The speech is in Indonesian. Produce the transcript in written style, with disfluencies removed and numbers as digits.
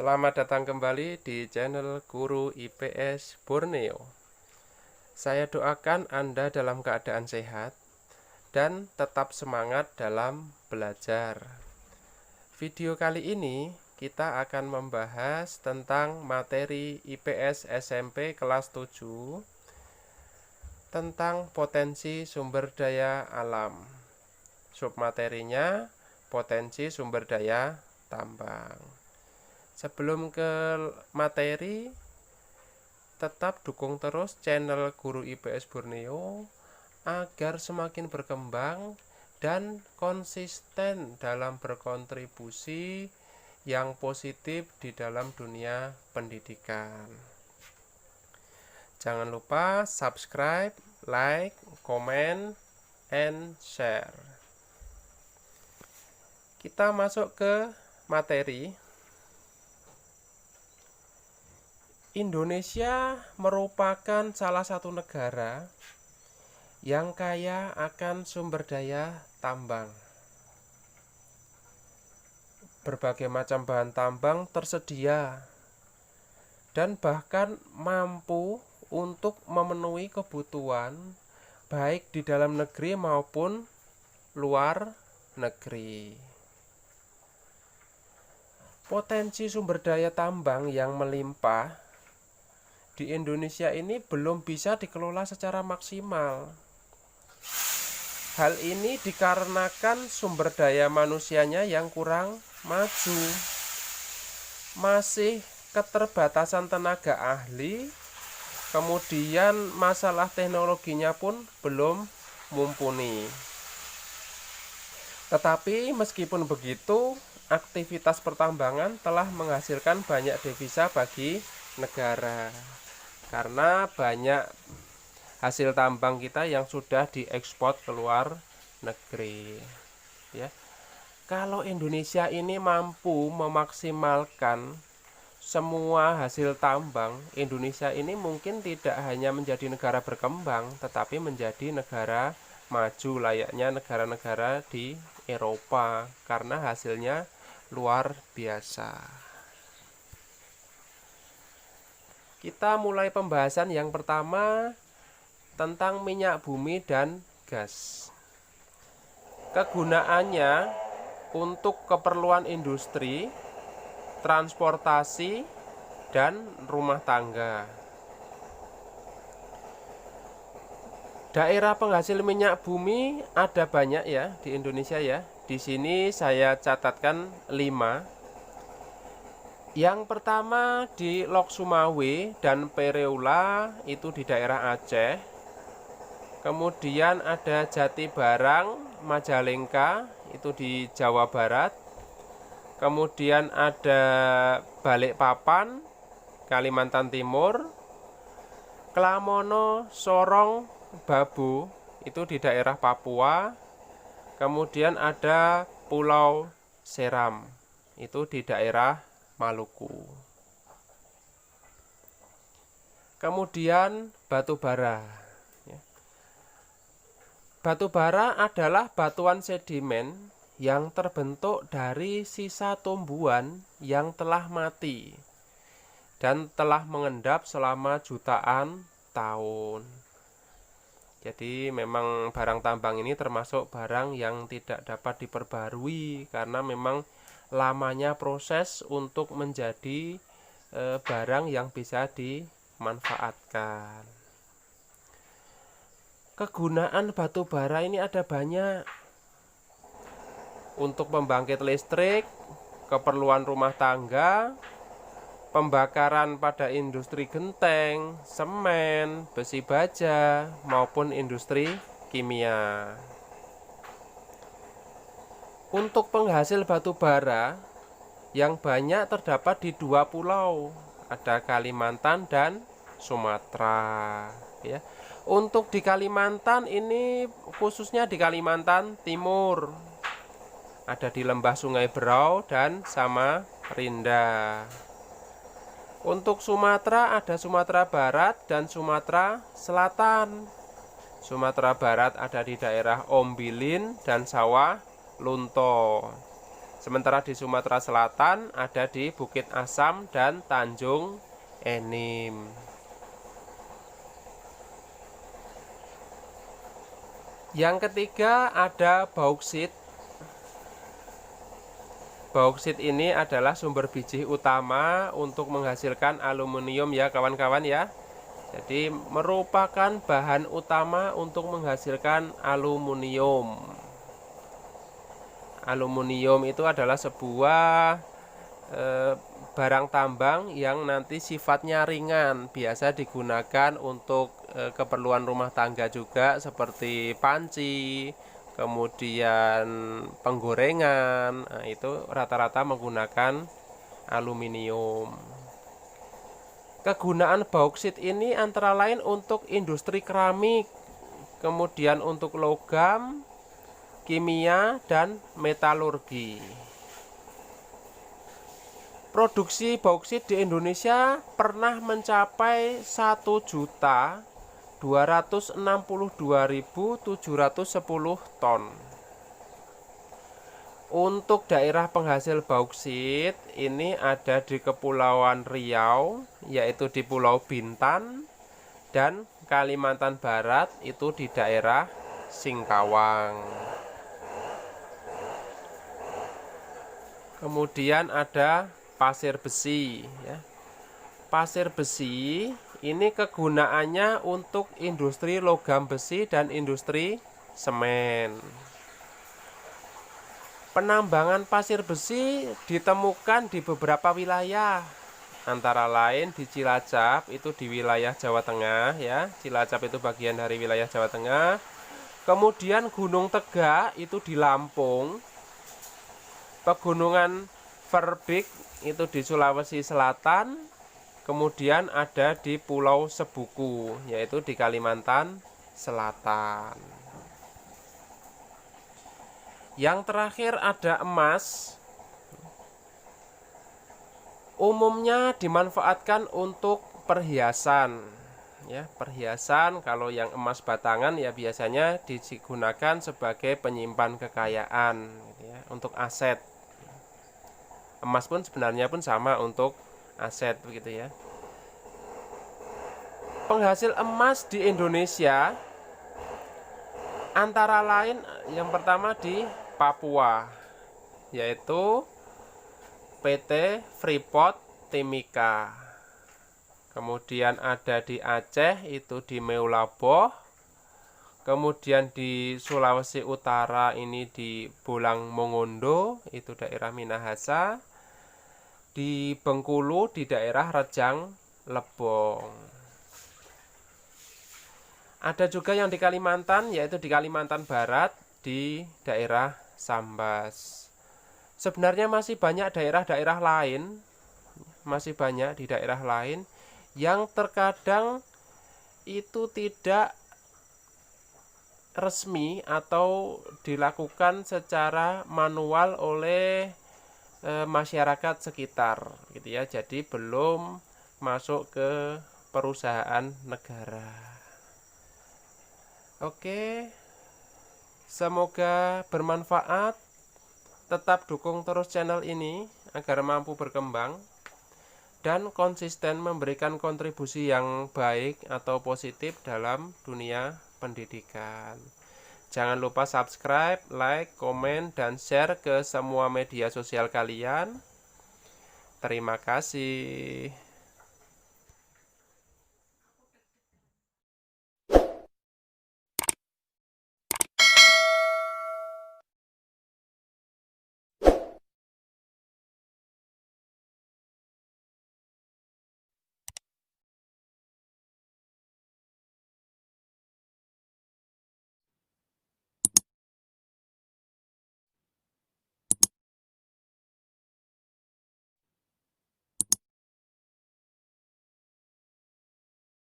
Selamat datang kembali di channel Guru IPS Borneo. Saya doakan Anda dalam keadaan sehat dan tetap semangat dalam belajar. Video kali ini kita akan membahas tentang materi IPS SMP kelas 7 tentang potensi sumber daya alam. Submaterinya potensi sumber daya tambang. Sebelum ke materi, tetap dukung terus channel Guru IPS Borneo agar semakin berkembang dan konsisten dalam berkontribusi yang positif di dalam dunia pendidikan. Jangan lupa subscribe, like, comment, and share. Kita masuk ke materi. Indonesia merupakan salah satu negara yang kaya akan sumber daya tambang. Berbagai macam bahan tambang tersedia dan bahkan mampu untuk memenuhi kebutuhan baik di dalam negeri maupun luar negeri. Potensi sumber daya tambang yang melimpah di Indonesia ini belum bisa dikelola secara maksimal. Hal ini dikarenakan sumber daya manusianya yang kurang maju. Masih keterbatasan tenaga ahli, kemudian masalah teknologinya pun belum mumpuni. Tetapi meskipun begitu, aktivitas pertambangan telah menghasilkan banyak devisa bagi negara. Karena banyak hasil tambang kita yang sudah diekspor ke luar negeri. Ya. Kalau Indonesia ini mampu memaksimalkan semua hasil tambang, Indonesia ini mungkin tidak hanya menjadi negara berkembang, tetapi menjadi negara maju layaknya negara-negara di Eropa, karena hasilnya luar biasa. Kita mulai pembahasan yang pertama tentang minyak bumi dan gas. Kegunaannya untuk keperluan industri, transportasi, dan rumah tangga. Daerah penghasil minyak bumi ada banyak ya di Indonesia ya. Di sini saya catatkan 5. Yang pertama di Lok Sumawe dan Pereula, itu di daerah Aceh. Kemudian ada Jatibarang, Majalengka, itu di Jawa Barat. Kemudian ada Balikpapan, Kalimantan Timur. Klamono, Sorong, Babu, itu di daerah Papua. Kemudian ada Pulau Seram, itu di daerah Maluku. Kemudian batu bara. Batu bara adalah batuan sedimen yang terbentuk dari sisa tumbuhan yang telah mati dan telah mengendap selama jutaan tahun. Jadi memang barang tambang ini termasuk barang yang tidak dapat diperbarui karena memang lamanya proses untuk menjadi barang yang bisa dimanfaatkan. Kegunaan batu bara ini ada banyak. Untuk pembangkit listrik, keperluan rumah tangga, pembakaran pada industri genteng, semen, besi baja, maupun industri kimia. Untuk penghasil batu bara yang banyak terdapat di 2 pulau, ada Kalimantan dan Sumatera. Ya. Untuk di Kalimantan ini khususnya di Kalimantan Timur, ada di lembah Sungai Berau dan Samarinda. Untuk Sumatera ada Sumatera Barat dan Sumatera Selatan. Sumatera Barat ada di daerah Ombilin dan Sawah Lunto. Sementara di Sumatera Selatan ada di Bukit Asam dan Tanjung Enim. Yang ketiga ada bauksit. Bauksit ini adalah sumber biji utama untuk menghasilkan aluminium ya kawan-kawan ya. Jadi merupakan bahan utama untuk menghasilkan aluminium. Aluminium itu adalah sebuah barang tambang yang nanti sifatnya ringan, biasa digunakan untuk keperluan rumah tangga juga seperti panci, kemudian penggorengan. Nah, itu rata-rata menggunakan aluminium. Kegunaan bauksit ini antara lain untuk industri keramik, kemudian untuk logam, kimia, dan metalurgi. Produksi bauksit di Indonesia pernah mencapai 1.262.710 ton. Untuk daerah penghasil bauksit ini ada di Kepulauan Riau, yaitu di Pulau Bintan, dan Kalimantan Barat itu di daerah Singkawang. Kemudian ada pasir besi ya. Pasir besi ini kegunaannya untuk industri logam besi dan industri semen. Penambangan pasir besi ditemukan di beberapa wilayah, antara lain di Cilacap itu di wilayah Jawa Tengah ya. Cilacap itu bagian dari wilayah Jawa Tengah. Kemudian Gunung Tegak itu di Lampung. Pegunungan Verbik itu di Sulawesi Selatan. Kemudian ada di Pulau Sebuku yaitu di Kalimantan Selatan. Yang terakhir ada emas. Umumnya dimanfaatkan untuk perhiasan. Ya, perhiasan kalau yang emas batangan ya biasanya digunakan sebagai penyimpan kekayaan gitu ya, untuk aset. Emas pun sebenarnya pun sama untuk aset begitu ya. Penghasil emas di Indonesia antara lain yang pertama di Papua, yaitu PT Freeport Timika. Kemudian ada di Aceh itu di Meulaboh. Kemudian di Sulawesi Utara ini di Bolang Mongondo, itu daerah Minahasa. Di Bengkulu di daerah Rejang Lebong. Ada juga yang di Kalimantan, yaitu di Kalimantan Barat di daerah Sambas. Sebenarnya masih banyak daerah-daerah lain, masih banyak di daerah lain yang terkadang itu tidak resmi atau dilakukan secara manual oleh masyarakat sekitar gitu ya. Jadi belum masuk ke perusahaan negara. Oke. Semoga bermanfaat. Tetap dukung terus channel ini agar mampu berkembang dan konsisten memberikan kontribusi yang baik atau positif dalam dunia pendidikan. Jangan lupa subscribe, like, komen, dan share ke semua media sosial kalian. Terima kasih.